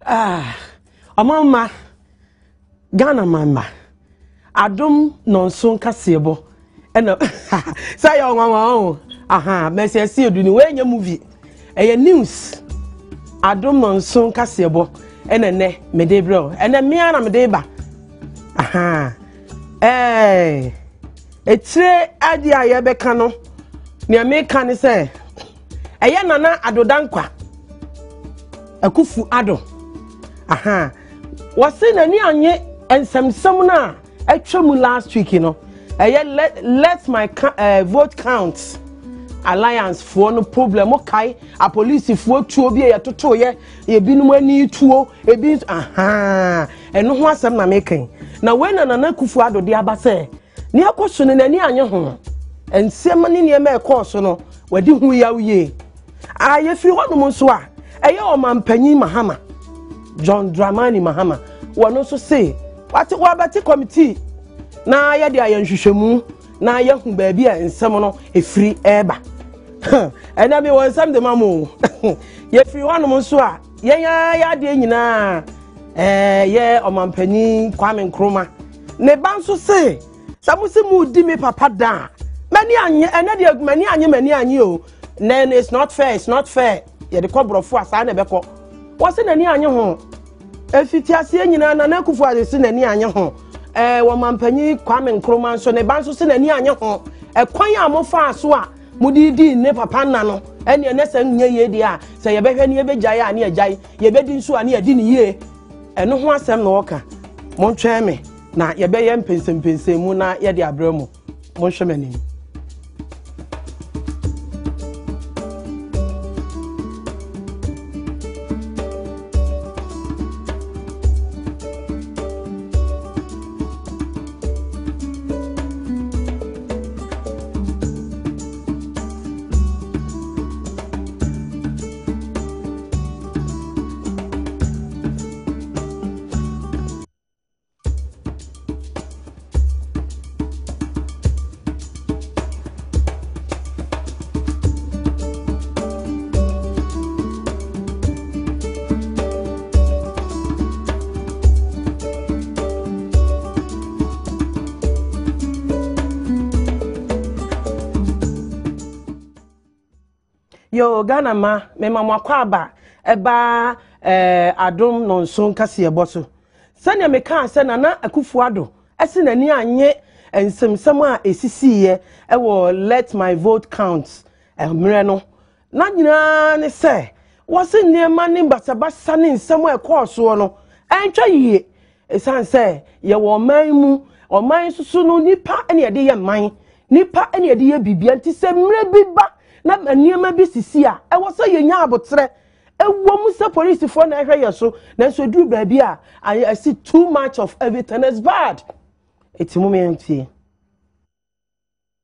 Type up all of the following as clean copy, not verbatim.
Amama Ghana mama Adom nonson kasebo ena say your mama aha message see do ni we movie news Adom nonson kasebo ena ne me de bro ena me ana me de ba aha etire adi aye beka no ne me ka ne say nana adodankwa akufu ado aha wase nani anye ensemsem na atwam last week let my vote count alliance for no problem okay a police for tuo bi ye toto ye binum ani tuo ebi aha eno ho asem na mekan na we nana akufu ado de abase ne akoso ne nani anye ho ensem ne ne me ekoso no wadi hu yawie aye fi ho no mo so a o mampanyi Mahama John Dramani Mahama wono so say wabati committee na ye de ayenhwehwemu na ye hu ba bi a ensem no efiri eba ena me won sam de mamo ye firi honom so a ye ya de nyina ye o mampanyi Kwame Nkrumah ne ban so say samusi mu di me papa da mani anye ena de mani anye o then it's not fair ye de kobrofo asa na beko wose nani anye ho efiti ase nyina na nakufu ase nani anye ho wo mampanyi Kwame Nkrumah so ne ban so se nani anye ho kwan a mo fa so a mudidi ne papa na no ene ne se nya ye di a se ye behwe ne ye begyae a ne agyae ye bedi nso a ne adi ne ye eno ho asem na woka mo ntwe me na ye be ye mpensem mu na ye de abramo mo hwe me nim. Yo Ghana ma me mama kwaba eba Adom nonson kase eboso sane me kan se na akufu ado ese nani anye ensemsem a esisiye ewo let my vote count mre no na nyina ne se wose niema ne basabasa ne nsem a ekooso no entwa yie esan se ye wo man mu oman susu no nipa ene ye de ye man nipa ene ye de ye bibia nti se mre biba na niema bi sisi a e wo so yenya abotre ewo mu se police for na hwe yeso na so duru ba bi a I see too much of everything is bad eti mu me ntie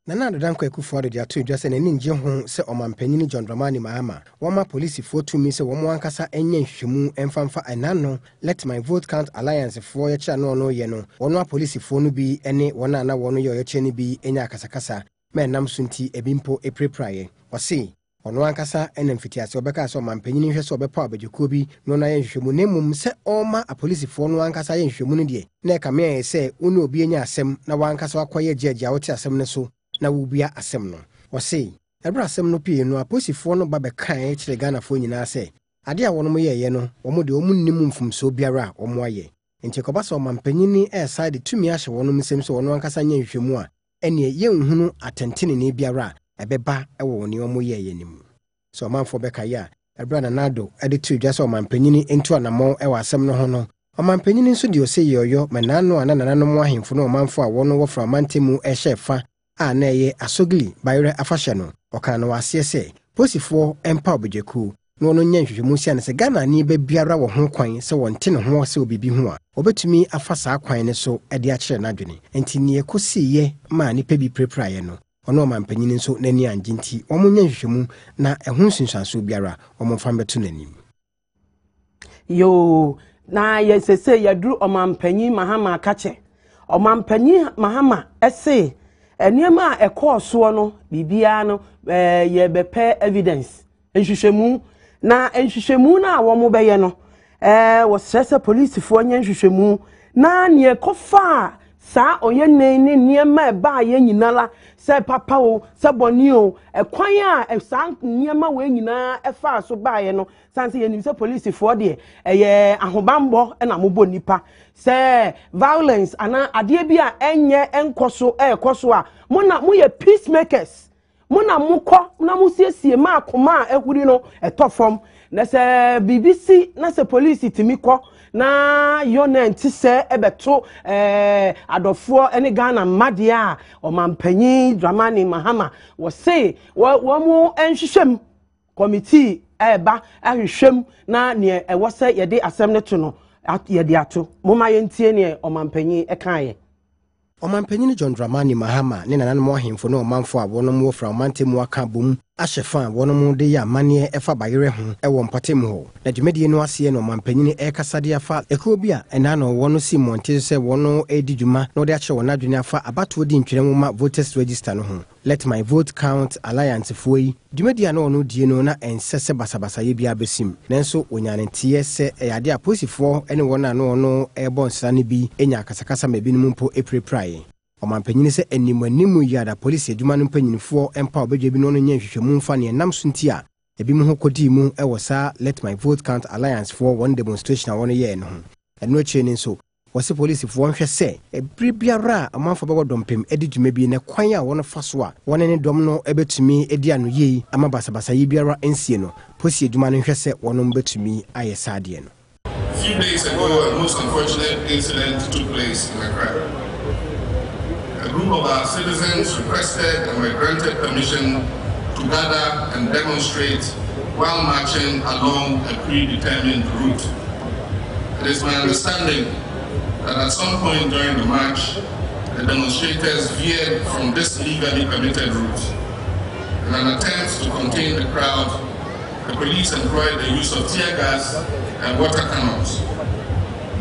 Nana adodankwa ekufu ado de ato edwa se nani nje ho se omampanyini John Dramani Mahama woma police for to me se womo ankasa enya nhwemu emfamfa enano let my vote count alliance for ye cha no ye no wono police for no bi ene wona na wono ye che ni bi enya akasakasa menam sunti ebimpo eprepraye wose ono ankasa ena mfitiase obeka se omampanyini hwe se obepa abadwekuo bi no na ye nhwemu nemum se oma a police for no ankasa ye nhwemu no de na e kame se unu obi enya asem na wankasa wakoye jeje wote asem ne so na wubia asem no wose ebra asem no pie no aposifo no ba be kan kire Ghana fo nyina se ade a wono mo yeye no wo de omunnim mfumso biara wo mo aye nti ko ba so mampanyini side tumi ahye wono msem so wono ankasa nya nhwemu a ene ye nhunu atentene ne biara ebeba ewo ne wo mo yeye nim so manfo be kai a ebra na nado ade tu dwa so mampanyini ento anamo ewa asem no ho no mampanyini nso de ose yoyo manano ananano mo ahemfo no manfo a wono wo fra mantemu ehyefa a na ye asogli bayre afahye no oka no ase se posifo empa objeku no no nya hwehwemu sia ne se Ghana ni ba biara wo ho kwan se wonte ne ho se obibi ho a obetumi afasa kwan ne so ade a kire nadwene enti ne ekosiye ma ni pa bi prepraye no ono mampanyini nso nani anjinti omo nya hwehwemu na ehun sunsanso biara omo fa beto nanim yo na yesese yadru omampanyi Mahama kache omampanyi Mahama ese eniema ekooso no bibia no ye bepe evidence enhwehwemu na enhwehwemu na wo mo beye no was sese police for nya nhwehwemu na ne ekofa sa oye ne niema ba ye nyinala se papa o se boni o ekwan a sa niema we nyina efa so ba ye no sanse ye nim se police for de eye ahobambo na mobo nipa se violence ana ade bia enye enkoso ekoso a mo ye peacemakers muna mukọ na musiesie ma akoma ehuri no etofom na se BBC na se police timikọ na yona ntise ebeto adofo ene Ghana mmade a omampanyin Dramani Mahama wo say wo mu enhwehwem committee eba ahwehwem na ne ewo se yede asem ne to no yede ato moma yentie ne omampanyin ekaye Omampanyin John Dramani Mahama ne nananom ohemfo na omanfo a wonom wo fra omantemu aka bom ahyefa wonom de ya mane efa bayere ho ewo mpatemu ho na dwumedie no ase na omampanyin ekasade afa ekuo bi a ena na wono si monte se wono edi dwuma na de ache wona adwene afa abato di ntweremu ma voters register no ho Let My Vote Count Alliance foi dwumedie na wono die no na ensese basabasa ye bia besim nanso onyanentie se eyade aposifo ene wona na wono ebo nsane bi enya kasakasa mabinum mpo epreprai Omampanyin se animanimu yada police adwuma no mpanyinfo empa obedwe bi no nya hwehwemu mfa ne nam so ntia ebi mu hokodi mu ewo sa Let My Vote Count Alliance for one demonstration a wono ye no eno cheni nso wose police fo nhwe se ebribiara amanfo bego dompem edi dwuma bi ne kwan a wono faso a wone ne dom no ebetumi edi ano ye ama basabasa ye biara ensie no police adwuma no nhwe se wono betumi ayesade no. Few days ago, a most unfortunate incident took place in Accra. A group of our citizens requested and were granted permission to gather and demonstrate while marching along a predetermined route. It is my understanding that at some point during the march, the demonstrators veered from this legally permitted route. In an attempt to contain the crowd, the police employed the use of tear gas and water cannons.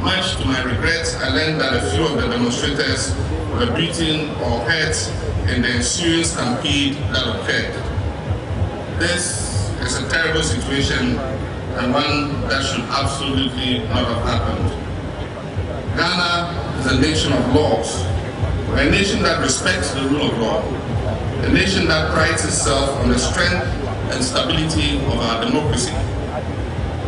Much to my regret, I learned that a few of the demonstrators were beaten or hurt in the ensuing stampede that occurred. This is a terrible situation and one that should absolutely not have happened. Ghana is a nation of laws. We're a nation that respects the rule of law. A nation that prides itself on the strength and stability of our democracy.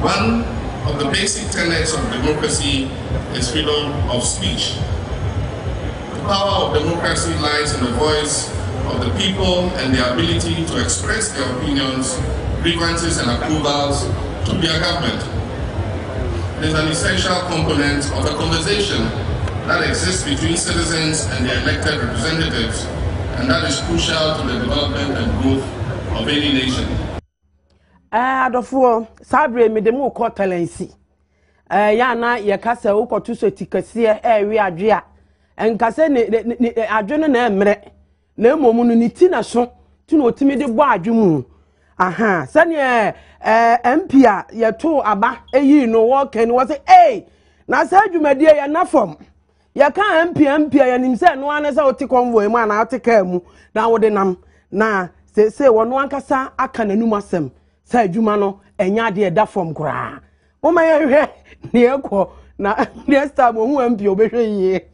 One of the basic tenets of democracy is freedom of speech. The power of democracy lies in the voice of the people and their ability to express their opinions, grievances and approvals to their government. It is an essential component of the conversation that exists between citizens and their elected representatives, and that is crucial to the development and growth of any nation. Adofo sabre me dem ko talensi ya na ye kasa wo kotu so tikase wi adwe a enkase ne adwe no na emre na emomu no ni ti na so ti na otimi de bo adwe mu aha sane MP a ye to aba eyi no wo kan wo say na sa adwumade ya na fom ye ka MP ya nim se no anasa oti convoy mu ana oti ka mu na wo de nam na se wono ankasa aka nanum asem sa adwuma no enya de da fom kura o ma ye hwe ne ekọ na next time hu MP obehwe yie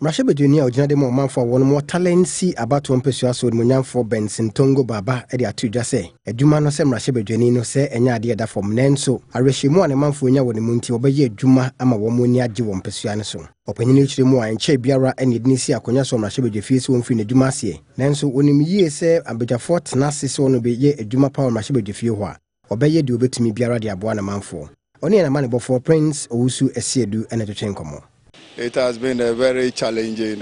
Mrashebeduni a ojina de mo manfo wono mo talensi abato mpesua so de monyamfo Benson Tongo Baba e de atudwa se adwuma no se Mrashebeduni no se enya de da fom nenso arehyimu ane manfo nya woni munti obeye adwuma ama wo mo ni age wo mpesua ne so opanyini chire mu anche biara ene de nisi akonya so Mrashebedwe fie se wonfiri na adwuma ase nenso onim yie se abejafo tenase se wono be ye adwuma pa Mrashebedwe fie ho a obeye de obetumi biara de aboa na manfo oni na mane bofo Prince Owusu Esiedu ene twetwenkomo. It has been a very challenging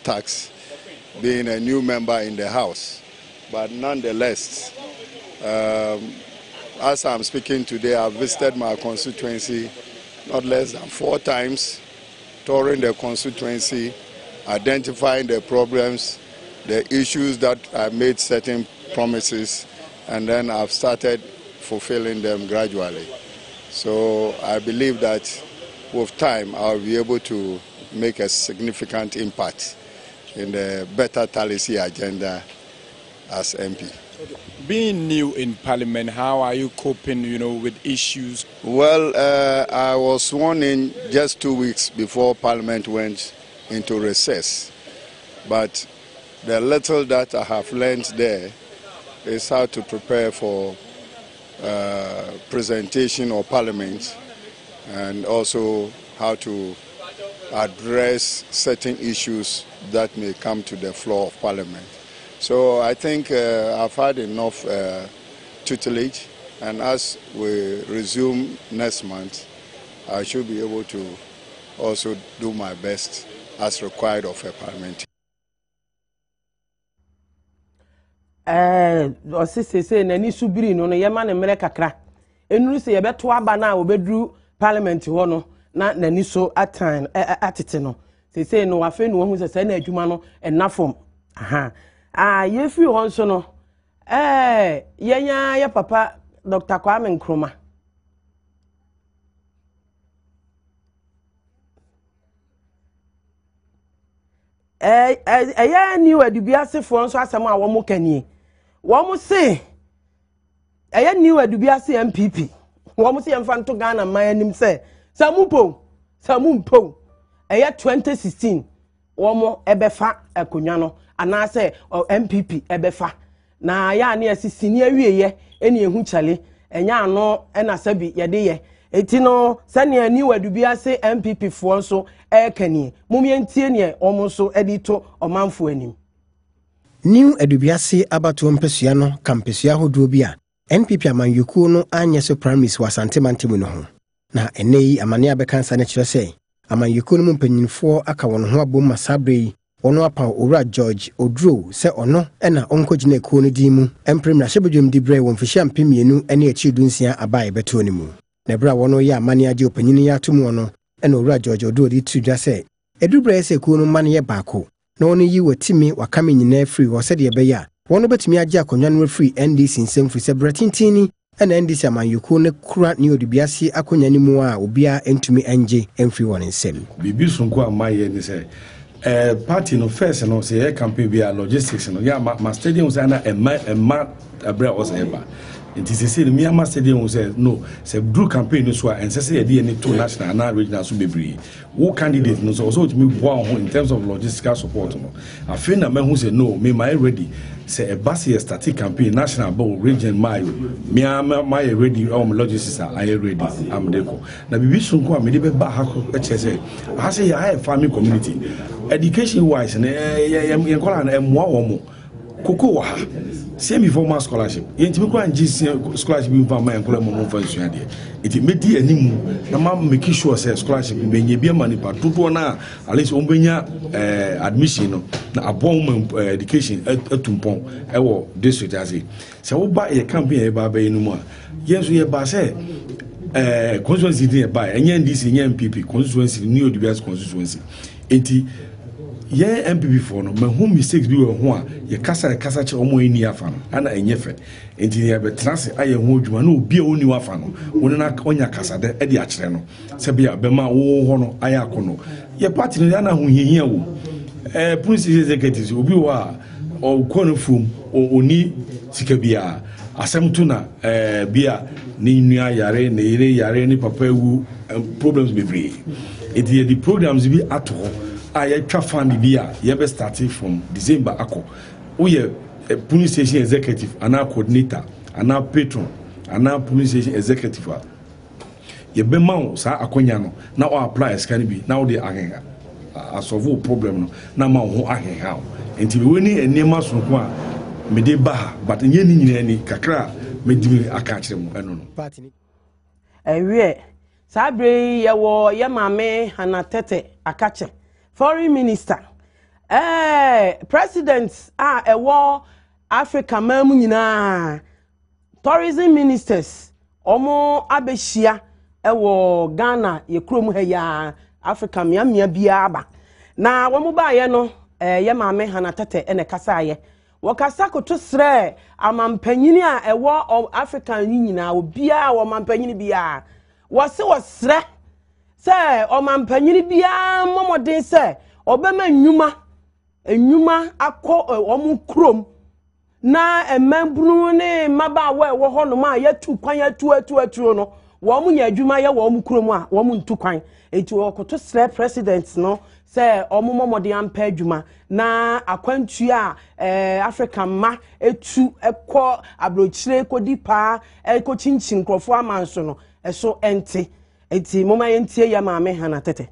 task, being a new member in the House. But nonetheless, as I'm speaking today, I've visited my constituency not less than 4 times, touring the constituency, identifying the problems, the issues that I made certain promises, and then I've started fulfilling them gradually. So I believe that with time, I'll be able to make a significant impact in the better policy agenda as MP. Being new in Parliament, how are you coping, with issues? Well, I was sworn in just 2 weeks before Parliament went into recess. But the little that I have learned there is how to prepare for presentation or Parliament, and also how to address certain issues that may come to the floor of Parliament. So I think I've had enough tutelage, and as we resume next month, I should be able to also do my best as required of a parliament. Osisi nani subiri no yema ne mere kakra. Enuru se yebeto aba na obedru parliament ho no na nani so atan atete no. Se no afa no hu se na adwuma no enafom. Aha. Yefi ho so no. Yenya ya papa Dr. Kwame Nkrumah. Ni wadubiase fo nso asem a wo mo kanie. Wo mo se ni wadubiase MPP. Wo mo se yemfa nto Ghana man anim se samumpo 2016 wo mo ebefa akonwa no ana se MPP ebefa na ya na asisi ni awieye eni ehu chale enya ano na sabi yede ye eti no sane ni wadubiase MPP fo nso kanie mumientie ne omo so edito omanfo anim. New adubiase abato mpesua no kampesua hodo bi a NPP amanyuku no anye so primaries wasante mantemu no ho na enei amane abekansa ne kire sei amanyuku no mpanyinfo aka won ho abom masabre ono apa owura George Odro se ono na onkogina ekuo no di mu empremra hyebedwem di bre won fihia mpemienu ene achidunsia abae beto ne mu na bra wono ye amane ade opanyini ya tomu ono ena owura George Odro di tudwa se edubre se ekuo no mane ye baako na ono yi watimi wakame nyina free wo se de be ya wono betimi age akonwa no free NDC nsem free se bratintini ena NDC amanyuku ne kura ne odibiase akonya ni mu a obia entumi anje emfree won nsem bibi sunko amaye ni se party no first no say campaign be logistics no ya ma stadium say na emma abra was eba it is say me ma stadium say no say blue campaign no so and say dey any two national and regional so bebre wo candidate no so to me bo in terms of logistical support no I feel na me who say no me my ready say a bus here starting campaign national bowl region my me my ready logistics are ready I'm there na bibi sunko me dey be ba ha ko say I say I farming community education wise na ye call an emwa wo koko wa semi formal scholarship yentimi kwa nji scholarship bi fa man kola mo fa nsuade iti medi animu na ma make sure say scholarship be nya bi ma ni pa toto na at least on benya admission no na abon education atumpon e wo district ase se wo ba ye campaign e ba ba enu a yenso ye ba say constituency dey ba enya NDC enya MPP constituency ni odibias constituency enti ye MPP for no me who mistakes bi we ho a ye kasa che omo eni afa no ana enyefe enti ye betrase aye ho adwuma na obi a oni afa no woni na onya kasa de e de akere no se bia be ma wo ho no aye akono ye party no ana ho hihia wo police executives obi wa o kono fum oni sika bia asem to na bia ni nua yare na ire yare ni papa ewu problems be free enti the programs bi ato I try fund bia you be starting from December ako we a police station executive and our coordinator and our patron and our police station executive you be ma sa akonya no now apply as can be now they agenga solve problem no na ma ho agenga enti we ni enema so ko a me dey ba but nye ni nyina ni kakra me di aka kire mu eno no ewie sabre ye wo ye mame hanatete akache Foreign Minister, President, ewo Africa mamu nyina, Tourism Ministers, omo abeshia, ewo Ghana, ye krom ya Africa miamia biaba. Na wamu ba ye no, ye mame hanatete ene kasa ye. Wakasa koto sre, amampanyini ewo Africa nyina, obia wa mampanyini bia. Wase wasre, se omampanyini bia momodin se obema nnwuma akọ omu krom na emambunu ne maba wa wo ho no ma yatu kwan atu no wo mu nya adwuma ye wo mu kurom a wo mu ntu kwan enti wo koto sre president no se omomomode ampa adwuma na akwantu a African ma etu ekọ abrochire kodi pa eko chinchin krofo amanso no eso enti moma yentie ya maame hana tete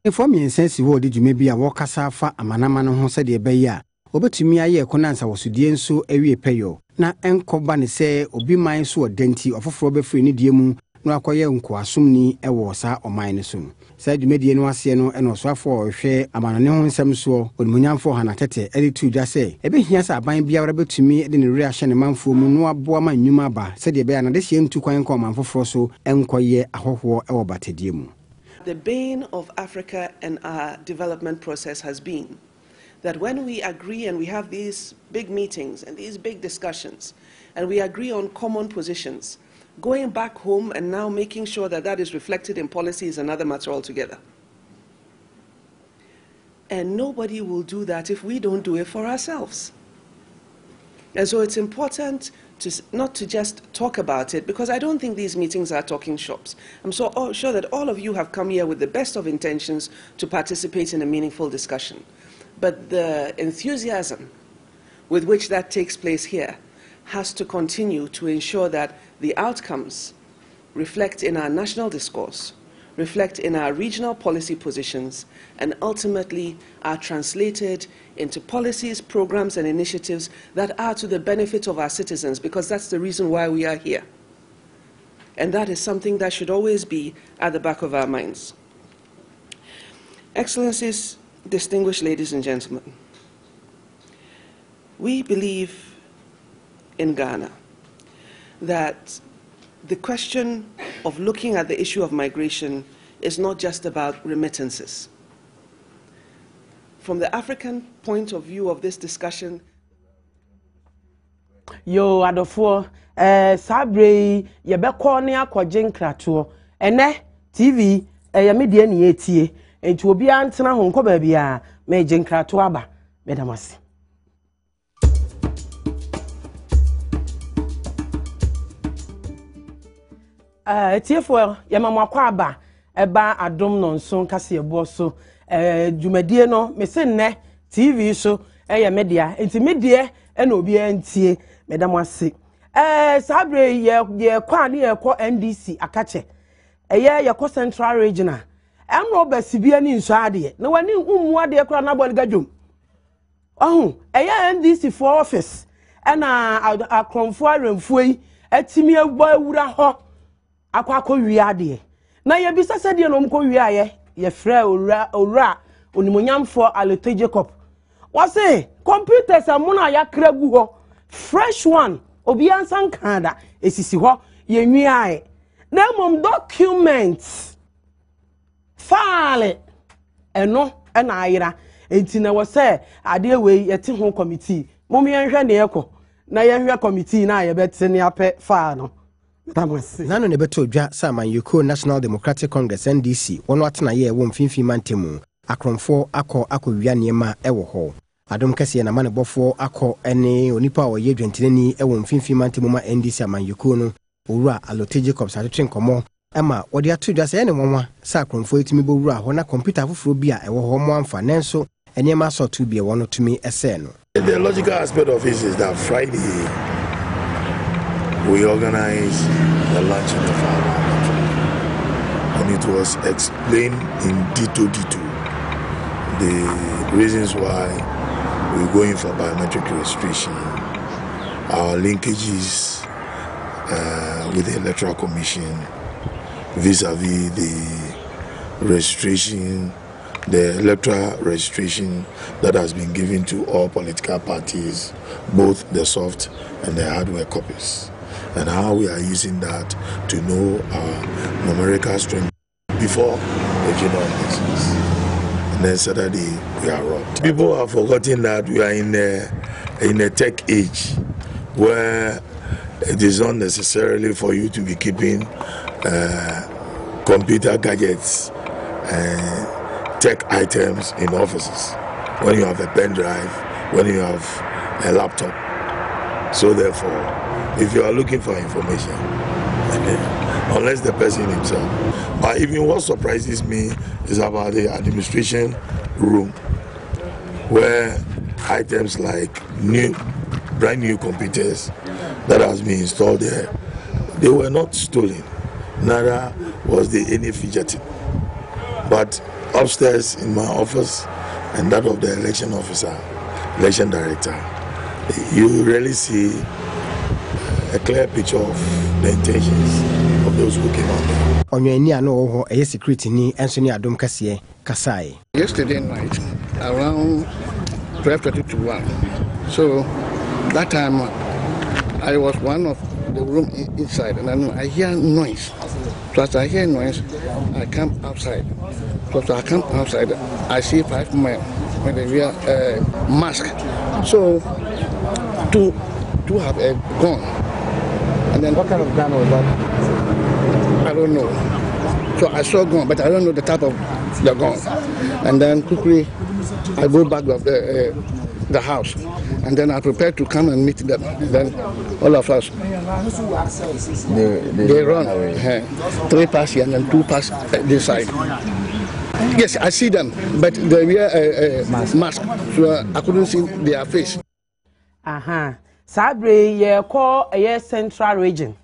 Inform yensensi wo de dwuma bi a wo kasa fa amanama no ho se de be ya obetumi aye konansa wosudie nso awie peyo na enkoba ne se obi man so odenti ofoforo befri ne die mu no akoye nkoasomni ewo sa oman ne so sa dwumadie no ase no eno so afo ohwe amanone ho nsem so onimunyamfo hana tete editu dwa se ebehia sa aban bia wora betumi de ne rere ahye ne manfo mu no aboa man nnwuma ba se de be ya na de hye ntu kwan ko manfoforo so enkoye ahoho ewo batedie mu. The bane of Africa and our development process has been that when we agree and we have these big meetings and these big discussions and we agree on common positions, going back home and now making sure that that is reflected in policy is another matter altogether. And nobody will do that if we don't do it for ourselves. And so it's important not to just talk about it, because I don't think these meetings are talking shops. I'm so sure that all of you have come here with the best of intentions to participate in a meaningful discussion. But the enthusiasm with which that takes place here has to continue to ensure that the outcomes reflect in our national discourse, reflect in our regional policy positions, and ultimately are translated into policies, programs, and initiatives that are to the benefit of our citizens, because that's the reason why we are here. And that is something that should always be at the back of our minds. Excellencies, distinguished ladies and gentlemen, we believe in Ghana that the question of looking at the issue of migration is not just about remittances. From the African point of view of this discussion, yo adofo sabre ye be ko ne akogye nkrato ene TV ye media ne etie enti obi antena ho nko ba bia me gye nkrato aba medamase tiefo ye mamakwa aba eba adom no nso kase ebo so dwumadie no me se nne TV so ye media enti media ena obi antie medamase sabre ye kwa ne ye ko NDC akache ye ko Central Regional enro basibia ni nso ade na wani ummu ade kura na bol gadwom NDC for office ena akromfo aremfuyi atimi egbo awura ho akwa wi ade na ye bisa se de no mko wi aye ye frɛ owura onimonyamfo Alote Jacob wase computers amuna ya kragu ho fresh one obi ansan kanda esisi ho ye nwi aye na mom documents file eno na ayira enti na wo se ade we yete ho committee mom ye nhwe ne yeko na ye hwe committee na ye bete ne apɛ file no nano ne beto dwa Saman Yuko National Democratic Congress NDC wono atena ye wo mfimfi mantemu akromfo akọ wia niema ewo ho adom kese na mane bofo akọ ene onipa wo ye dwentinani ewo mfimfi mantemu ma NDC Saman Yuko no owura Alote Jacob satwe nkomo ema wode ato dwa se ne wonwa sa akromfo etimi bowura ho na computer foforo bi a ewo ho mo amfa nenso enema so to bi e wono tumi ese no. The logical aspect of it is that Friday we organized the launching of our parliamentary, and it was explained in detail the reasons why we're going for biometric registration, our linkages with the Electoral Commission vis-a-vis the registration, the electoral registration that has been given to all political parties, both the soft and the hardware copies, and how we are using that to know our numerical strength before the general elections. And then Saturday we are robbed. People have forgotten that we are in a tech age where it is not necessarily for you to be keeping computer gadgets and tech items in offices. When you have a pen drive, when you have a laptop, So therefore, if you are looking for information, unless the person himself. But even what surprises me is about the administration room, where items like brand new computers that has been installed there, they were not stolen. Neither was there any fidgeting. But upstairs in my office and that of the election officer, election director, you really see a clear picture of the intentions of those who came out there. Onye no a security ni enso ni Adom kase kasai. Yesterday night around 12:30 to 1. So that time I was one of the room inside, and I hear noise. So as I hear noise, I come outside. So as I come outside, I see 5 men with a real mask. So two have a gun. And then what kind of gun was that? I don't know. So I saw gun, but I don't know the type of the gun. And then quickly I go back of the house, and then I prepare to come and meet them. Then all of us they run away. 3 pass here and then 2 pass this side. Yes, I see them, but they wear a mask, so I couldn't see their face. Sabre ye call a central region.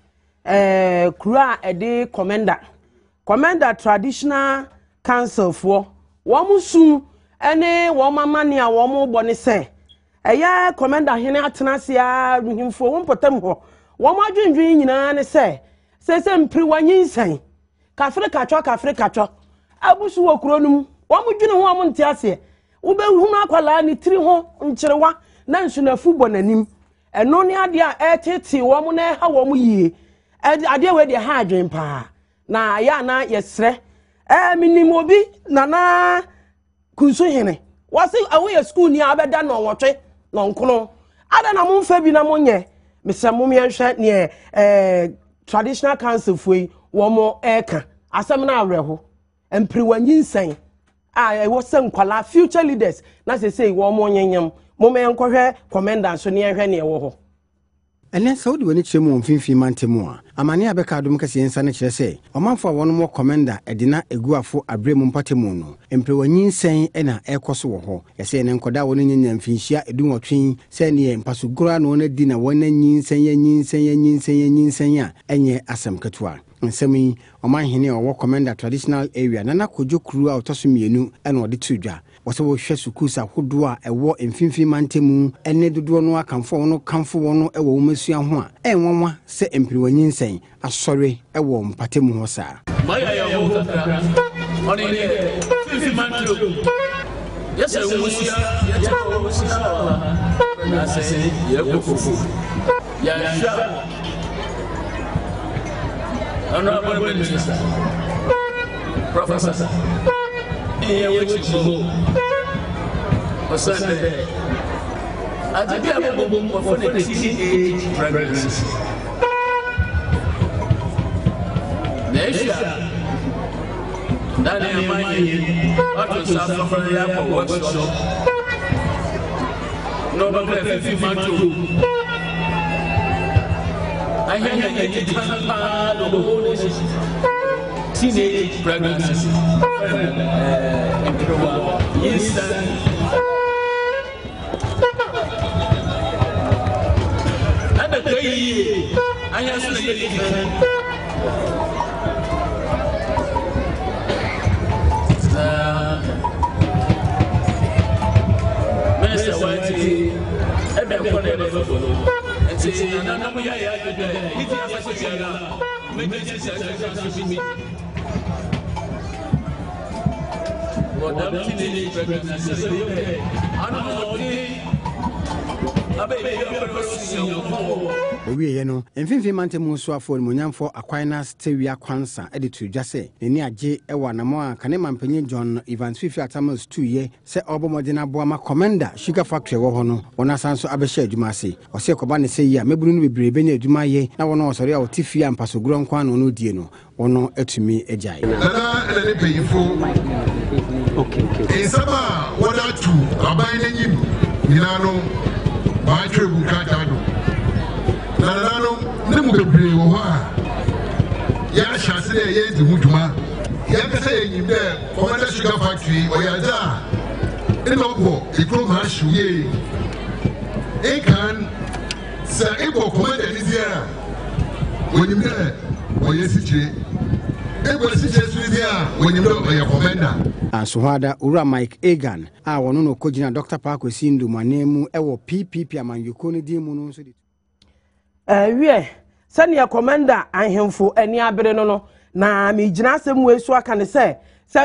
Kura ede commander traditional council for wamusu ene wamamania wamu boni se. Eya commander hene atenasia himfo wompotem ho. Wamu adwendwen nyina ne se mpri wanyin san. Kafre katwa. Abusu wo kuro num. Wamu dwene ho wamu ntiase. Wo be hu akwala ni tiri ho ncherewa na nsu na fu bonanim. Eno ni ade a etete wo mu na ha wo mu yie ade we de ha adwen pa na ya na yesre minim obi na kunso hene wase awe school ni abeda no wotwe no nkono ada na mo mfa bi na mo nye mesem mo yenhwe ne traditional council foi wo mo eka asem na awreho empri wanyinsan a wo sem kwala future leaders na say wo mo nyanyam mo me enkohwe commander so ne ehwe ne wo ho ene saudi wani chemu mfimfi mantemu a amane abeka Adom kase ensa ne kire se omanfo won mo commander edina eguafo abremu mpatemu no empre wanyinsen ena ekoso wo ho yese ne nkoda won nyanya mfinhia edunwotwen se ne mpasogura no na di na won nyinsen a enye asem ketua nsemi omanhene owo commander traditional area nana kojo kru a otoso mienu ena ode tudwa wose wo hwe sukusa hodo a ewo mfimfi mantemu ene dodo no akamfo wono kamfo wono ewo womasua ho a enwanwa se empiriwanyinsen asore ewo mpatemu ho saa maya ya wo kakra oni mfimfi mantemu yese womasua ya womasua na se ye kofufu ya sha Honorable Minister, Professor, Sunday, I did have a boom for the teenage pregnancy. Nesha, that is my auto suffer for workshop. No, but 50 months. I had a teenage pregnancy. And the day I have Minister Whitey, owie ye no mfimfi mantemu so afọ monyamfo akwana stewia kwansa editu dwase neni age ewa namo a kane mampanyi John Evans Fifi Atamas 2 ye se obomodena boama commander sugar factory wo ho no wona sanso abehye adwuma ase ose koba ne se yi a meburu no bebrebe ne adwuma ye na wono osori a otifi ampasogro nkwa no no die no wono atumi agyae nana ele peyifo okay insama woda tu aban n'enyim nyina no ba atwebu kata do mu bebree wo ha ya chance dey ye di huduma ya ka say yin dey Commander Sugar Factory oyaza inopo diploma shuye e kan sa ebo Commander ni dia wonim dey oyesichire ebo sichire su dia wonim dey oyakomenda Ansohada Ura Mike Egan a wono no kogina Dr. Parko Sindu manemu ewo PPP amanyuko ne di mu no so di wie sani commander ahemfo ani abere no na me gina asem we so aka ne se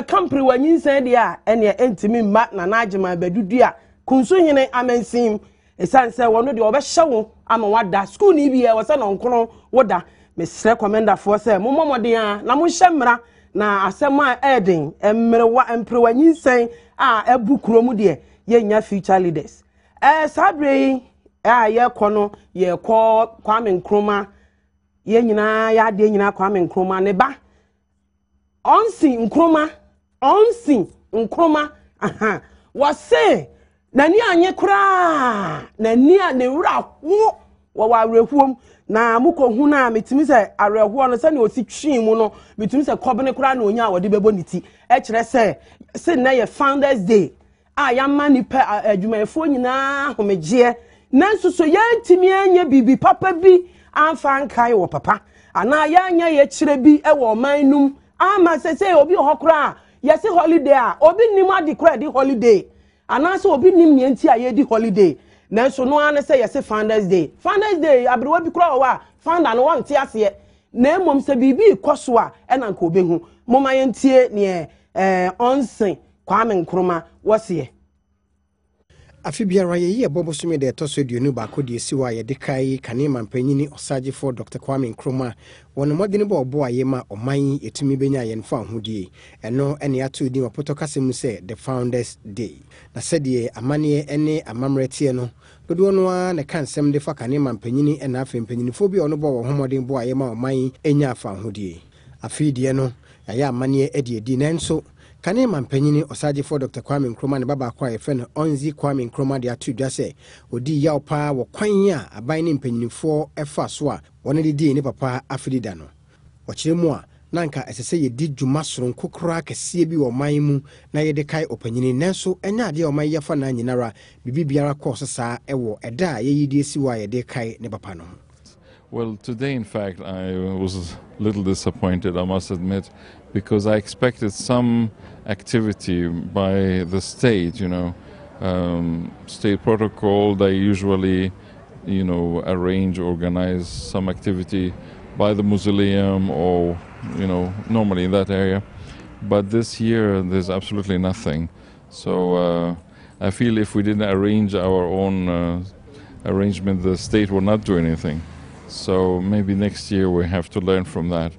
company wanyinsan de a ene entimi mma na najema badudu a kunso hene amansim esan se wono de obehyewo ama wada school ni bi e wo se no nkono woda me sre commander for se momomode a na mo hyemra na asem a eden emrewa empirewanyinsan a ebukuro mu de yenya future leaders sabre ye kono ye ko Kwame Nkrumah ye nyina ya de nyina Kwame Nkrumah ne ba onsi Nkrumah aha wose nani anye kura nani a ne wura ho wa arehuom na muko hu na metimi se arehuo no se ne osi twi mu no metimi se kobene kura na onya wode bebo niti e kire se na ye Founders Day a ya mani pe adwumayefo nyina homegye nanso so yantimi anya bibi papa bi amfa nkai wo papa ana ya anya ye kire bi e wo manum ama se obi hokora yesi holiday a obi nim adi kora di holiday ana se obi nim nti a ye di holiday nanso no ana se yesi Founders Day abrewa bi kora wa founder no wante ase na emom se bibi koso a e na nka obehu moma yentie ne onsen Kwame Nkrumah wose Afibiara ye bobo sumi de to so duonu ba ko de siwa ye de kai kanema mpanyini osaje for Dr. Kwame Nkrumah wono modene bo obo ayema oman etumi benya ye nfa hodie eno ene ato di wapoto kasemu se the Founders Day na sede amane ene amamrete no dodo no a ne kansem de fa kanema mpanyini ena afa mpanyini fo bi ono bo wo homodin bo ayema oman enya afa hodie afidie no ya amane edi nanso Kanema mpanyini osaje for Dr. Kwame Nkrumah ne baba kwa yefe Onzi Kwame Nkrumah de atu dwa se odi yaw pa wo kwan a aban ne mpanyinifo efa so a wona di ne papa afidida no wakire mu a nanka esese ye di dwuma soronko kra kese bi wo man mu na ye de kai opanyini nanso enya ade o man yefa na nyinara bibibiara course saa ewo eda ye yidi esi wa ye de kai ne papa no. Well, today, in fact, I was a little disappointed, I must admit, because I expected some activity by the state, state protocol. They usually, arrange, organize some activity by the mausoleum or, normally in that area. But this year, there's absolutely nothing. So I feel if we didn't arrange our own arrangement, the state will not do anything. So maybe next year we have to learn from that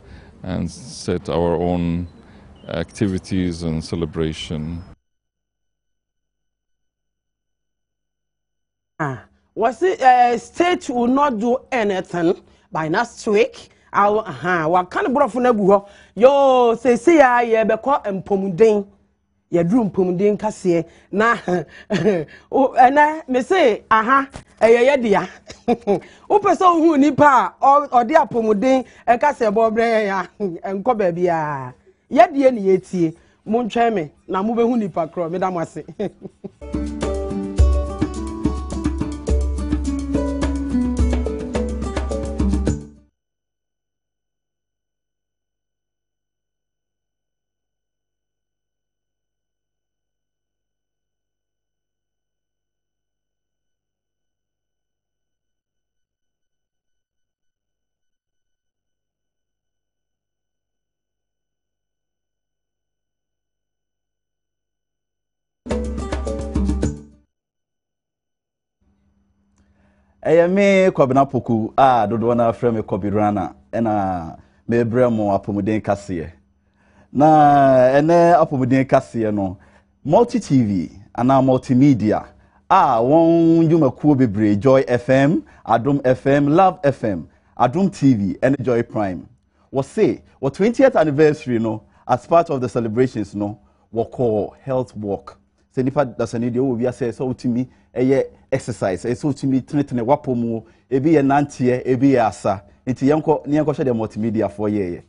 and set our own activities and celebration. Was it state will not do anything by next week? What kind of brother yo say I be call empomudin. Ya drum pomudin kase na na me say ye dia o pese hu nipa o de apomudin e kase bo bre ya enko ba bia ye die ne yetie mo ntwe me na mo be hu nipa kro me da mo ase me kwabena poku dodo na afre me kobirana ena me bremo apomuden kase na ene apomuden kase no multi TV ana multimedia won yumakuo bebre Joy FM, Adom FM, Love FM, Adom TV and Joy Prime. Was say what 20th anniversary as part of the celebrations we call health walk. Se nipa da sanidi o wi ase so utimi exercise so utimi tenetene wapomu ebi ye nantie ebi ye asa nti yɛnkɔ hwɛ de multimedia for yɛyɛ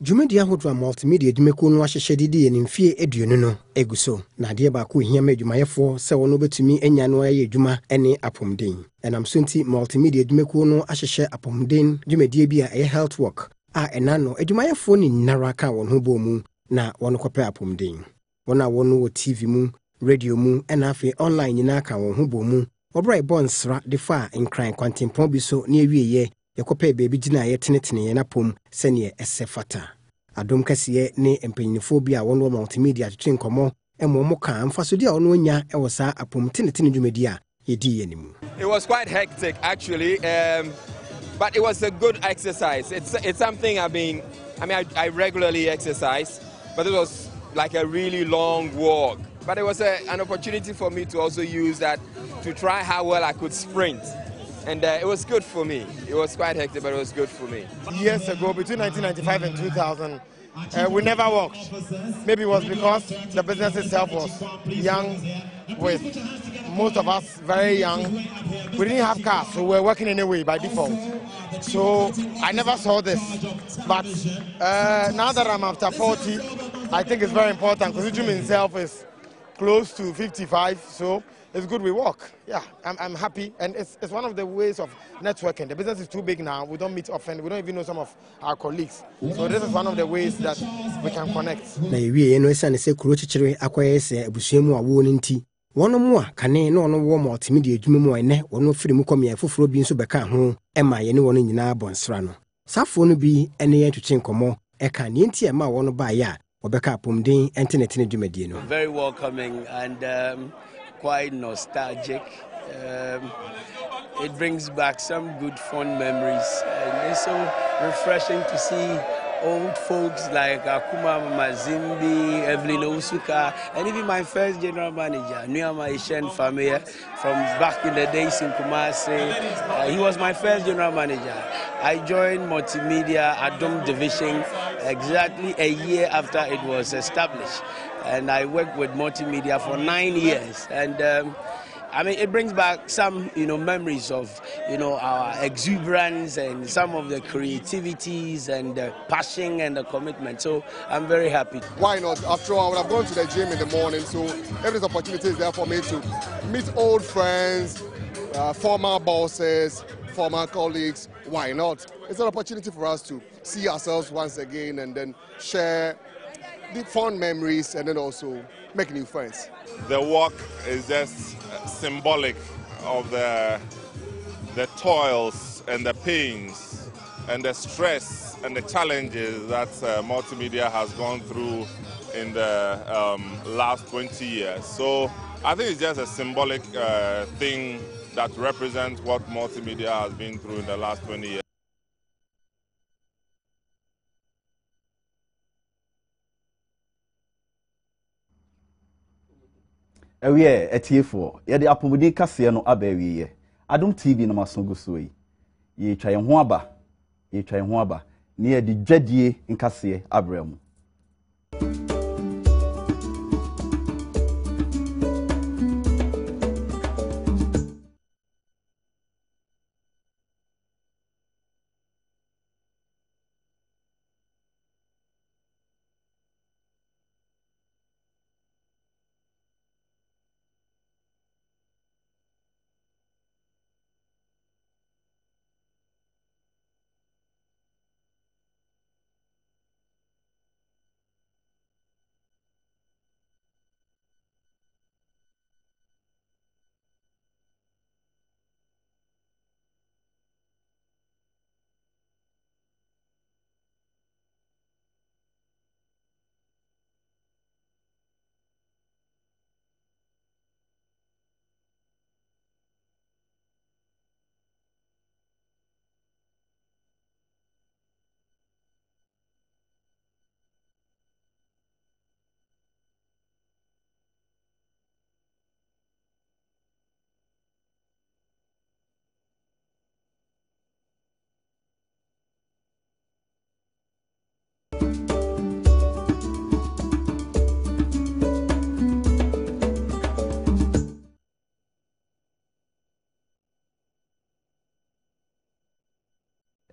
dwumadi ahodoɔ a multimedia dwumakuo no ahyehyɛ didi ne mfie aduonu no egu so na adeɛ baako ehia ma adwumayɛfoɔ sɛ wɔn betumi anya no ayɛ adwuma ne apɔmuden ɛnam so nti multimedia dwumakuo no ahyehyɛ apɔmuden dwumadie bi a ɛyɛ health work a ɛna no adwumayɛfoɔ ne nyinara ka wɔn ho bɔ mu na wɔn kɔpɛ apɔmuden wɔn a wɔn wɔ TV mu radio mu ɛna afei online nyinaa ka wɔn ho bɔ mu wɔbra ɛbɔ nsra de fa nkran kwantempɔn bi so ne awieyɛ yɛkɔpɛ baabi gyina yɛtenetene yɛn apom sɛneɛ ɛsɛ fata Adom kɛseɛ ne mpanyinfoɔ bi a wɔn wɔ multimedia twetwe nkɔmmɔ ɛmo ka mfasodi a wɔn anya ɛwɔ saa apom tenetene dwumadi a yɛdi yɛn mu. It was quite hectic actually, but it was a good exercise. It's something I regularly exercise, but it was like a really long walk. But it was an opportunity for me to also use that to try how well I could sprint. And it was good for me. It was quite hectic, but it was good for me. Years ago, between 1995 and 2000, we never walked. Maybe it was because the business itself was young, with most of us very young. We didn't have cars, so we were working anyway by default. So I never saw this. But now that I'm after 40, I think it's very important because the gym itself is close to 55, so it's good we walk. Yeah, I'm happy, and it's one of the ways of networking. The business is too big now. We don't meet often. We don't even know some of our colleagues. So this is one of the ways that we can connect. Na yewie no esa ne se kuro chichire akoye se abusuamu awo no nti. Wono mu a kane na ono wo multimedia adwuma mu ene wono firi mu komia foforo bi nso beka ho ema ye ne wono nyina bonsra no. Safo no bi ene ye twetwe nkomo eka ne nti ema wono ba ya obeka apomden entenetene dwumadie no. Very welcoming and quite nostalgic. It brings back some good fond memories, and it's so refreshing to see old folks like Akuma Mazimbi, Evelyn Osuka, and even my first general manager, Nuyama Ishen Famia, from back in the days in Kumasi. He was my first general manager. I joined Multimedia Adom Division exactly a year after it was established. And I worked with Multimedia for 9 years. And it brings back some, memories of, our exuberance and some of the creativities and the passion and the commitment. So I'm very happy. Why not? After all, I would have gone to the gym in the morning, so every opportunity is there for me to meet old friends, former bosses, former colleagues. Why not? It's an opportunity for us to see ourselves once again and then share the fond memories and then also make new friends. The walk is just symbolic of the toils and the pains and the stress and the challenges that Multimedia has gone through in the last 20 years. So I think it's just a symbolic thing that represents what Multimedia has been through in the last 20 years. Ewie etiefo ye de apomudi kase no aba ewie Adom TV no maso go so yi ye twa ye ho aba ne ye de dwadie nkase abremu.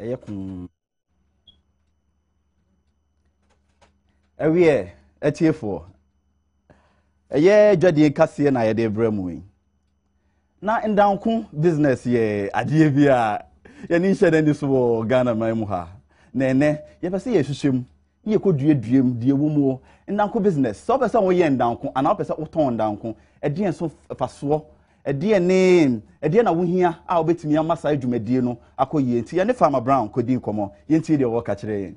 Eyekun. Ewie etiefo. Eye dwade kase na ye de bremu. Na ndanko business ye ade bia ye ni hye den so Ghana man mu ha. Na ene ye pese ye hwehwem. Ye koduaduam de ewumu ndanko business. So pese wo ye ndanko ana pese wo ton ndanko. Ede so faso. Ede na wo hia a obetimi amasa adwumadie no akoyie nti ye ne Farmer Brown kodi nkomo. Ye nti de wo ka kire.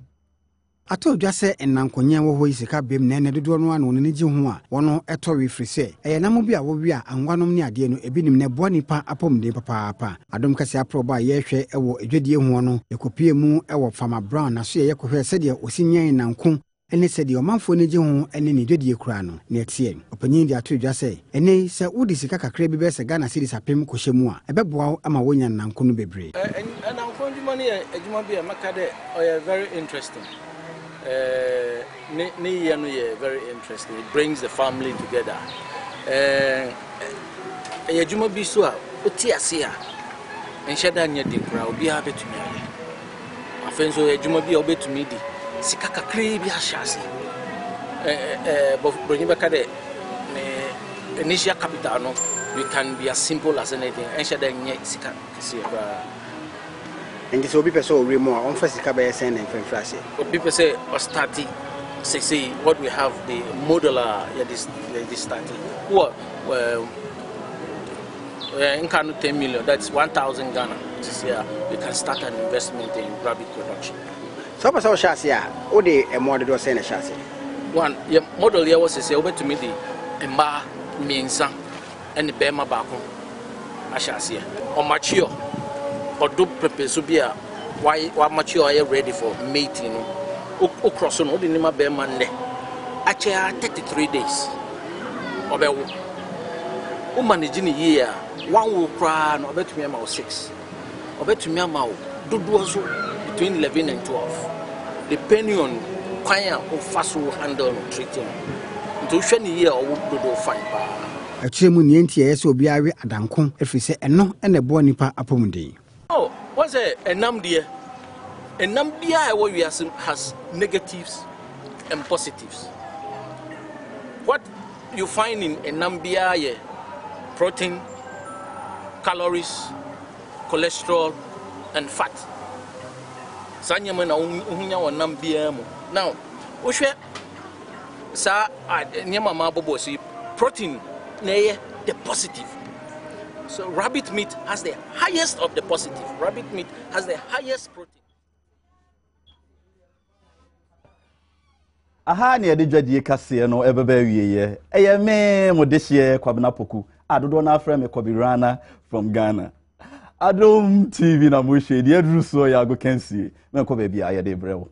Ato dwa se enankonye wo ho isika bem na ne dodo no ano ne gi ho a wono eto refri se eye nam bi a wo wi a angwanom ne ade no ebinim ne bo nipa apomde papa Adom kase aproba ye hwe ewo edwadie ho no ekopie mu ewo Farmer Brown na so ye kohwe se de osinyen nanko ene se de omanfo ne gi ho ene ne dwadie kura no na etie opanyin de ato dwa se ene se wudi sika kakra bi be se Ghana cedis apem kohyemu a ebeboa ama wonya nanko no bebre nanko ndwuma ne adwuma bi a makade very interesting. Very interesting. It brings the family together. Ejuma bi so a oti ase a enhyeda nya di kura obi a betumi ale. Afenso ejuma bi a obetumi di sika kakra bi a hyase. Bronyi beka de initial capital no you can be as simple as anything. Enhyeda nya sika kase kura. And this will be person more on first send and friend. People say starting say what we have the modular this starting. What in 10 million, that's 1,000 Ghana. This year we can start an investment in rabbit production. So pass chassis or the model send a chassis. One model here was say over to me the Emba Miensa and the Bema Bako a chassis or mature. Or do prepare so be why mature are ready for mating o cross on the name of Monday. Actually 33 days. Obe o managing a year, one will cry no bet me about 6. Or bet me about do between 11 and 12. Depending on choir or fast will handle treating. To shany year or do fine pa. A chemu nienti yes will be a adanko if we say no and a bonipa apomde. Oh, what's a number? A number what we has negatives and positives. What you find in a number, protein, calories, cholesterol, and fat. Sanyama unya wa number. Now, ushe sa nyama mabobo si protein neye the positive. So rabbit meat has the highest of the positive. Rabbit meat has the highest protein. Aha ne de dwadie kase no ebeba wieye. Eye me modehie kwabena poku. Adodo na afra me Kobirana from Ghana. Adom TV na mo hwe de aduru so ya go kansie. Me ko ba bia ye de brewo.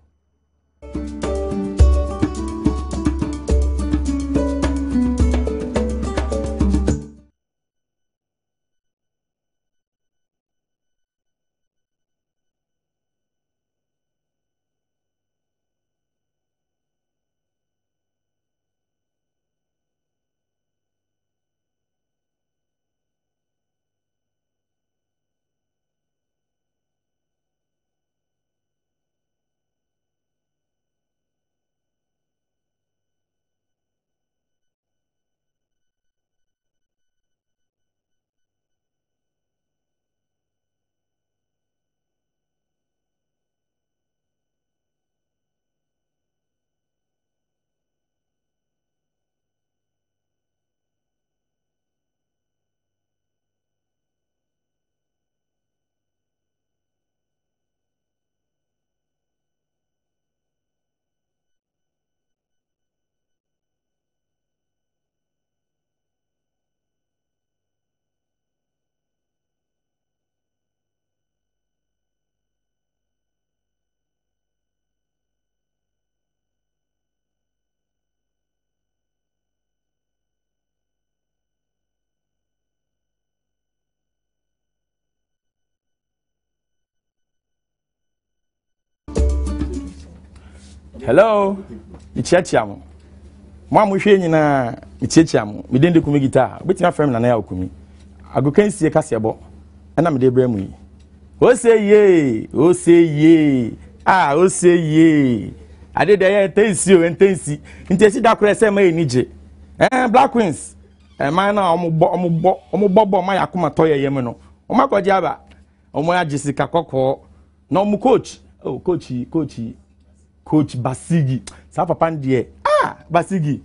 Hello, Ichiachiamo. Mamu hwe nyina Ichiachiamo. Me dende kumi guitar. Betima frame na na ya okumi. Agokansie kasebo. Na me de bra mu yi. ye. Ah, o say ye. I did the intensi. Intesi da kure se ma enije. Black Queens. Man na omo my akuma toye yeme no. Oma kwaji aba. Omo ya Jessica Kokko. No mu coach. Oh, coach Basigi. Sa papa ndie. Ah, Basigi.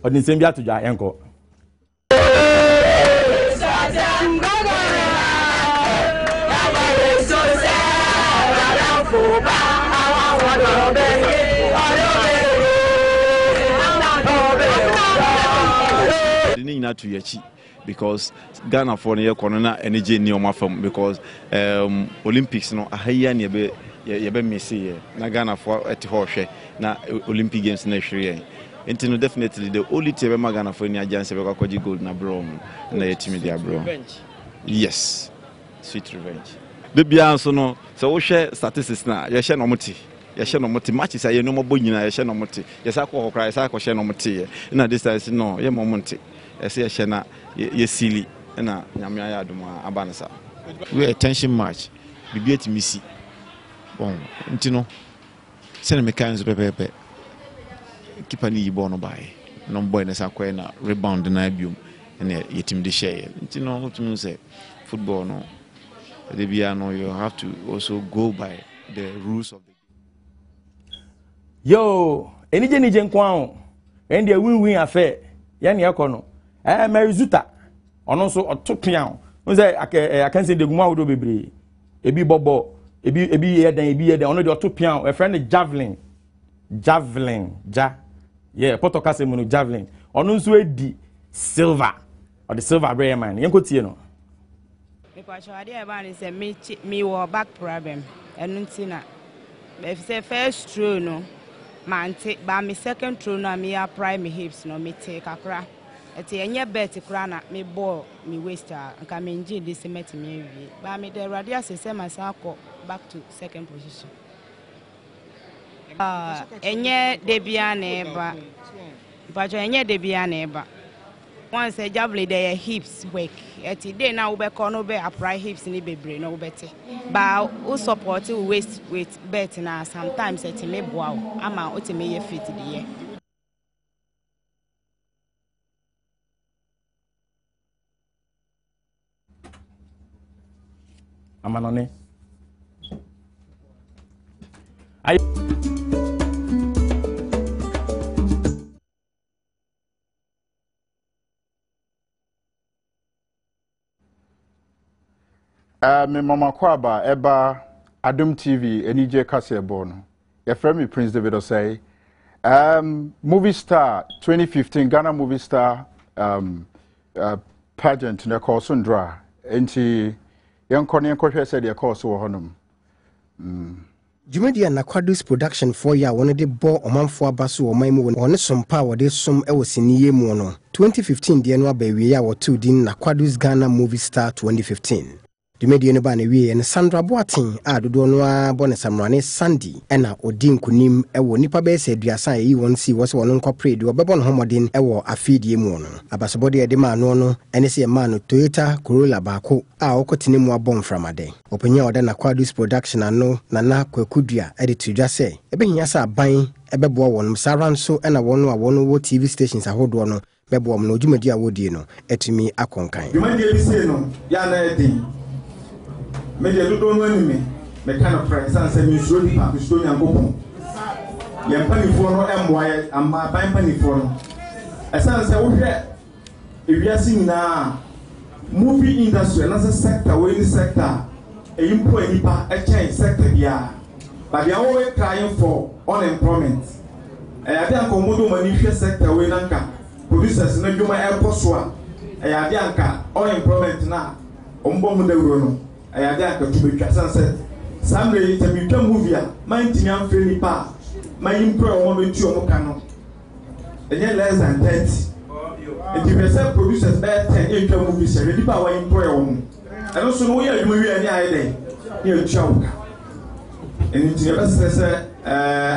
Odin sembia to ja enko. To Yachi because Ghana for the corona energy near my firm because Olympics no a higher near Messi na Ghana for at Horshe na Olympic Games next year. And definitely the only team Ghana for any agents ever got gold na bro na Multimedia bro. Yes, sweet revenge. The Bianso no so we share statistics na you share no muti. You share no muti matches are no more boyina you share no muti. You say ko cry say ko share no muti. Na this time no you monti. I say shena ye silly na nyame ayaduma abanasa. We a tension match. Bibi etimisi. Bon, ntino. Send mechanics pepe. Keeper ni yibo no buy. No boy na sakwa na rebound na biom. Na ye team de share. Ntino ultimately say football no. You have to also go by the rules of the game. Yo, enije nije nkwa and the win-win affair. Yani yakono. Marizuta. Ono so otopian. Unze I can say the guma wodo bebre. Ebi bobo, ebi eden ono de otopian. A friend javelin. Yeah, potokase mu no javelin. Ono nso edi silver. Or the silver brave man. Yenko tie no. Because I say me war back problem. And Nuntina. If say first true no, man take by me second true no me apply me hips no me take a cra. It's a near bet crana me ball me waste and come in jail this met me. But me the radius say myself back to second position. Enye debiane ba. But enye debiane ba. Once a javelin their hips work. At day now we no be upright hips ni bebre no better. But who support waist with bet na sometimes at me bow. Ama o me ye fit the year. Amanone. Me mama kwaba eba Adom TV enije kase bono. Your friend Prince David Osei. Movie star 2015 Ghana movie star pageant na call Sundra. Enti yankone yankwe said ya call so honum. Jumedia na Quadus production for ya one de bo omanfo abaso omanmu won some power de som e wosiniye mu no 2015 de no abawie ya wo 2 din na Quadus Ghana movie star 2015. Jumedia no ba na wie en Sandra Boatin a dodo no a bo ne samrane Sandy ena odi nkunim e wo nipa be se aduasa yi won si wo se won nkopre de obebo no homodin e wo afidie mu no abasobode e de ma no ene se ma no Toyota Corolla baako a okotene mu abon framade openya oda na Quadus production ano na kwakudua e de tudwa se e behia sa ban e bebo won saran so ena won a won wo TV stations ahodo no bebo no dwumadi a wodie no etimi akonkan dwumadi bi se no ya na edin media do no anime me kind of friends and say me show di pa show nyankopon ye panifo no emboaye amba ban panifo no esan say wo hwe ewiase nyina movie industry na sector we ni sector eyimpo anipa e change sector bia but they are always crying for unemployment ade anko modo mani hwe sector we nanka producers na dwuma e koso a ade anka unemployment na ombo mu dawro no ayade akatubetwa sanse samre tamitwa movie a mantimi amfreni pa mayimpro o mo betu o mo kano enye less than 30 it is a producers that 10 etwa movie se ready pa wa impro e wo mo eno so no we adwuma wi ani ayede ne etwa wo ka eni ti be se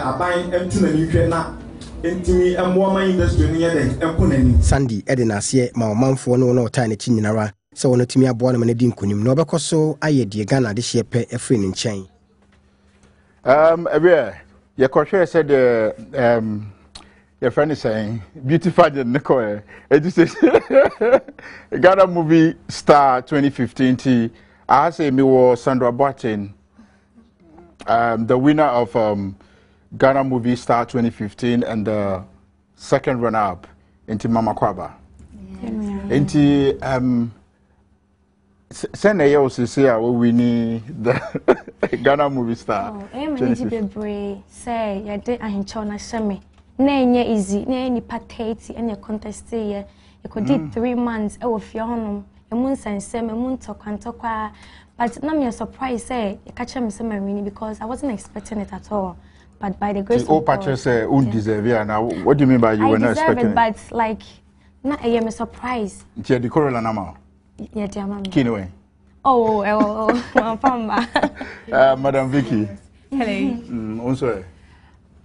aban entu na ni hwe na entimi emwo man industry ne yede enko nani Sandy ede na ase ma omanfo no na ota na chi nyinara sɛ wɔn tumi aboa no ma no di nkonim na ɔbɛkɔ so ayɛ die Ghana de hyɛ pɛ afiri ne nkyɛn. Your question said your friend is saying beautiful Nicole. Ghana movie star 2015 I say me was Sandra Boateng, the winner of Ghana movie star 2015 and the second runner up into Mama Kwaba. Into send a year also say we need the Ghana movie star. Say, you did a China semi. Nay, easy, nay, ni patati, and your contest here. You could did 3 months, oh, if you're home, a moon and sem, a moon talk and talk. But now me surprise, say, you catch him summer because I wasn't expecting it at all. But by the grace of God, Patrick say, deserve it. Now, what do you mean by you were not expecting it? But like, not I am a surprise. Yeah, the Corona Nama. Yeah, dear mamma. Kinway. Oh, Madam Vicky. Hello.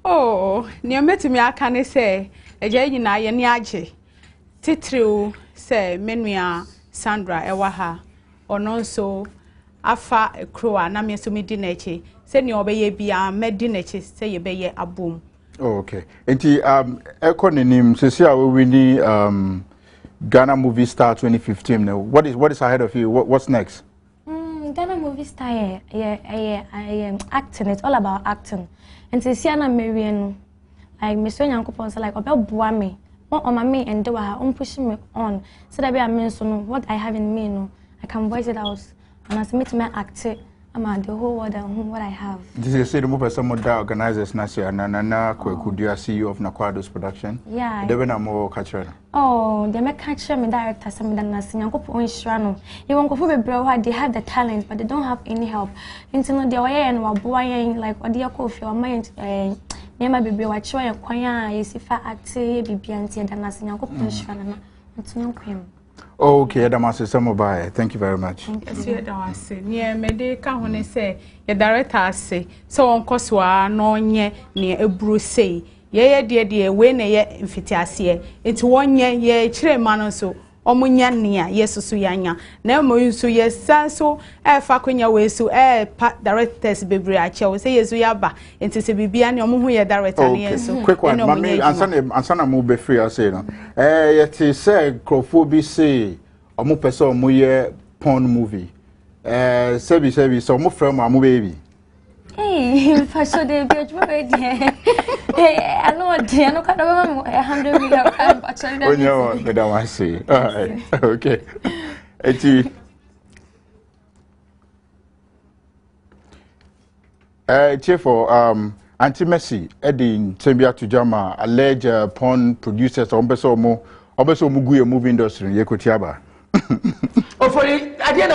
Oh, near met me, I can say, a jay na ye niaje. Titru say, Menua Sandra Ewaha, or non so, afa a crow, and I'm so me dineche. Send you obey be a med dineche, say you be a boom. Oh, okay. And econym, Cecilia, we need Ghana movie star 2015. Now, what is ahead of you? What's next? Ghana movie star, I am acting. It's all about acting. And Cecilia Marian, like Miss Yankopon, like about Buame, on my me and do her own pushing me on. So that I mean, so what I have in me, no, I can voice it out. And as me to my acting, I'm at the whole world and what I have. This is the move some of the organizers Nasia Nana could you CEO of Nakwado's production? Yeah. They were more cultural. Oh, they make catcher me director some than Nasia Yankopon Shrano. You won't go for the they have the talent, but they don't have any help. Into the way and what boy like what dear coffee or mind never be what show and choir is if I act be BNT and Nasia Yankopon Shrana. It's no cream. Okay, Adamasi Samobai, thank you very much. Near Mede Kahone say, your director say, so on Coswa, no nye near a bruise say, ye dear, when a year in Fitiasia, it's 1 year, ye chile man so, Omunya near, yes, so yanya, no more so yes, so, facunya way so, pat directors be briacho, say yes, we are back, and to be beyond your movie director. So quick one, Mammy, and son of Mube free, I say, no. Yet he said, Crophobi say, or more person, muye porn movie. Sebi, so more from my baby. Hey, for sure, they be hey, I know, dear, no kind of 100 million. Oh, no, Madam, I see. Okay. Chief for Auntie Messi, Eddie, Tembia to Jama, alleged porn producers, Ombeso Muguya movie industry, Yekotiaba. Oh, for it, I didn't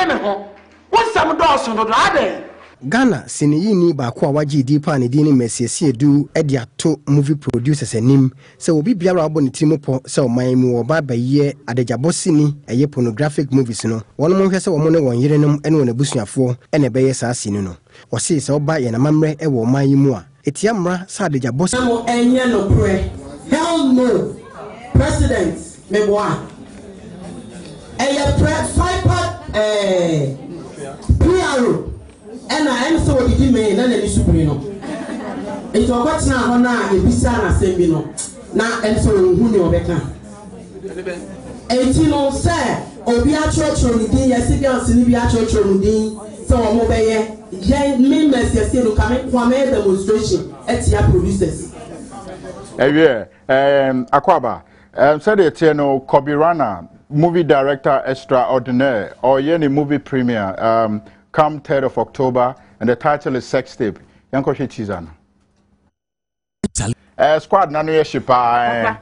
know. What's some doors on the ladder? Ghana siniyini baako a wagye dipa ne din ne Messi Edu e ato movie producers anim se obi biara abo ne timo se oman mu oba baye adegyabosini eye pornographic movies no wono mo hwɛ se wo mo ne won yerenom ene won abusuafo ene bɛyɛ saa sini no wo se oba ye na mamre e wo oman yi mu a etia mra sa adegyabosini mo enye no pre hell no president meboa eye pre five PRO and I am so did me na na supreme no it o got na ho na e bisa na sembi no na en so hu ni obeka enti no say obi a church ni din ya si girls ni bi a church ni din so o mo beye ye me message no come kwame demonstration etia producers Akwaba said it no Kobirana movie director extraordinaire or any movie premiere come 3rd of October and the title is Sex Tape. Yanko Chizana. Squad nanu ye shipa.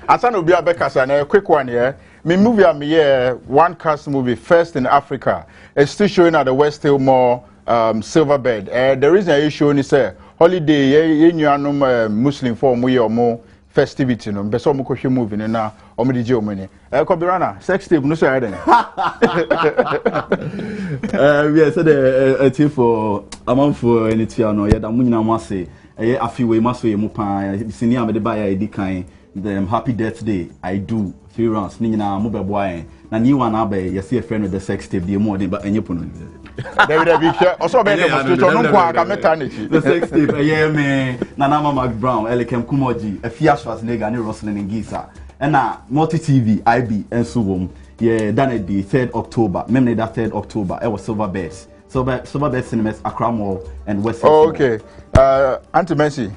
Asana obi abeka na quick one here. Me movie am here one cast movie first in Africa. It's still showing at the West Hill Mall Silverbed. The reason I show is holiday ye nuanum Muslim for mu ye mo festivity no beso mo kohwe movie na omo di je omani Kobirana sex tape no so ya den we said a tip for amanfo enitia no ye da munyina mo ase afiwe maso ye mu pa sini am de ba ya edi kan them happy death day. I do 3 rounds. Nina mobile boy. Na new one abe. You see a friend with the sex tape. The more but any puno. David Bishop. Also, be demonstration. No kwa kametani. The sex tape. Yeah, me. Nana Mama Brown. Elikem Kumoji. A Fiashwas nega ni Roslyn Ngisa. And Multi TV. IB and so yeah. Done the 3rd October. Remember that 3rd October. It was Silver Bears. Silver Bears Cinemas, Accra Mall and West. Oh, okay. Auntie Mercy.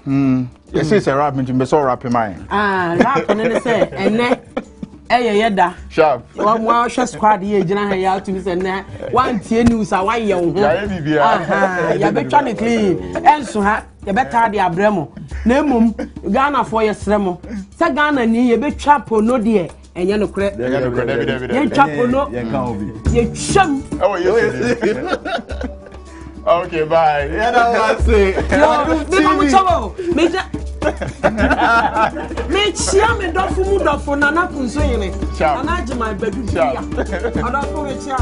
Yes, it's a rap. Me so rap in mine. Rap and then say and then. Yeda. Sharp. One more squad here, Jana Hayal to me, and one tear news. I want you. You be trying to clean. And so, you better the Abremo. Nemum, Ghana for your Sremo. Sagana, you be chapo no dear. And you know, credit. You chapo no. You chum. Oh, yes. Okay, bye. Yeah, that's it. Me chia me dofu mu dofu na na kunso yene. Na na je my bedu bia. Adofo me chia.